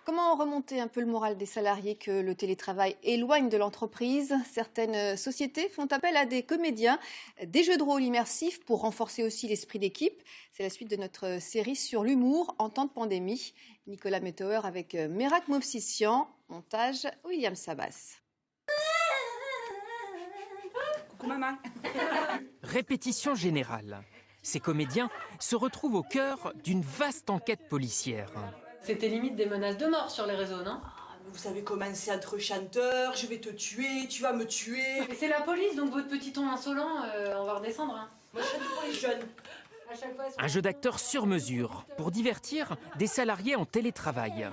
Comment remonter un peu le moral des salariés que le télétravail éloigne de l'entreprise? Certaines sociétés font appel à des comédiens, des jeux de rôle immersifs pour renforcer aussi l'esprit d'équipe. C'est la suite de notre série sur l'humour en temps de pandémie. Nicolas Mettauer avec Merak Movsisian, montage William Sabas. Coucou maman. Répétition générale. Ces comédiens se retrouvent au cœur d'une vaste enquête policière. C'était limite des menaces de mort sur les réseaux, non? Vous savez comment c'est entre chanteurs, je vais te tuer, tu vas me tuer. Mais c'est la police, donc votre petit ton insolent, on va redescendre. Hein. Moi je chante pour les jeunes. À chaque fois, Un jeu d'acteurs sur mesure pour divertir des salariés en télétravail.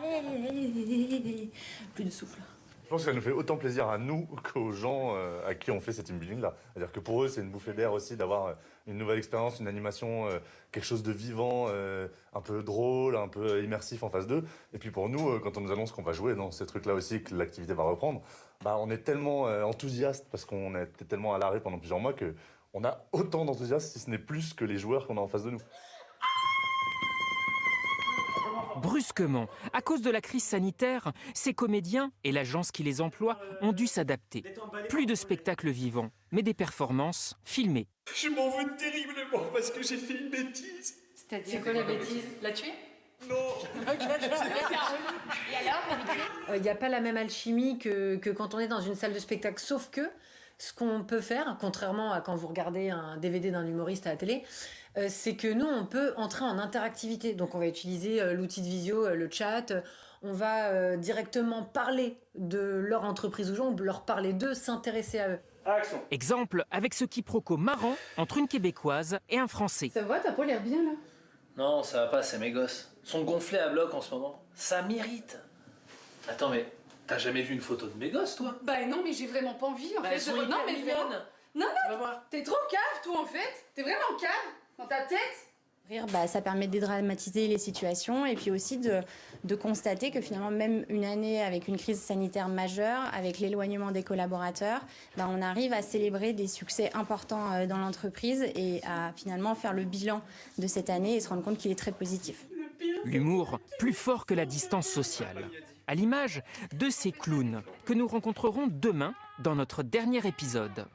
Plus de souffle. Je pense que ça nous fait autant plaisir à nous qu'aux gens à qui on fait cet team-building-là. C'est-à-dire que pour eux, c'est une bouffée d'air aussi d'avoir une nouvelle expérience, une animation, quelque chose de vivant, un peu drôle, un peu immersif en face d'eux. Et puis pour nous, quand on nous annonce qu'on va jouer dans ces trucs-là aussi, que l'activité va reprendre, bah on est tellement enthousiaste parce qu'on était tellement à l'arrêt pendant plusieurs mois qu'on a autant d'enthousiasme, si ce n'est plus que les joueurs qu'on a en face de nous. Brusquement, à cause de la crise sanitaire, ces comédiens et l'agence qui les emploie ont dû s'adapter. Plus de spectacles vivants, mais des performances filmées. Je m'en veux terriblement parce que j'ai fait une bêtise. c'est quoi la bêtise? La tuer? Non. Il n'y a pas la même alchimie que quand on est dans une salle de spectacle, sauf que ce qu'on peut faire, contrairement à quand vous regardez un DVD d'un humoriste à la télé, c'est que nous, on peut entrer en interactivité. Donc on va utiliser l'outil de visio, le chat, on va directement parler de leur entreprise aux gens, leur parler d'eux, s'intéresser à eux. Action. Exemple avec ce quiproquo marrant entre une Québécoise et un Français. Ça va, t'as pas l'air bien là? Non, ça va pas, c'est mes gosses. Ils sont gonflés à bloc en ce moment. Ça m'irrite. Attends, mais t'as jamais vu une photo de mes gosses, toi? Bah non, mais j'ai vraiment pas envie en Bah, fait. elles sont Non, hyper mais mignonnes. Non, Tu vas voir. t'es trop cave, toi en fait. T'es vraiment cave dans ta tête. Rire, ça permet de dédramatiser les situations et puis aussi de constater que finalement, même une année avec une crise sanitaire majeure, avec l'éloignement des collaborateurs, on arrive à célébrer des succès importants dans l'entreprise et à finalement faire le bilan de cette année et se rendre compte qu'il est très positif. L'humour plus fort que la distance sociale. À l'image de ces clowns que nous rencontrerons demain dans notre dernier épisode.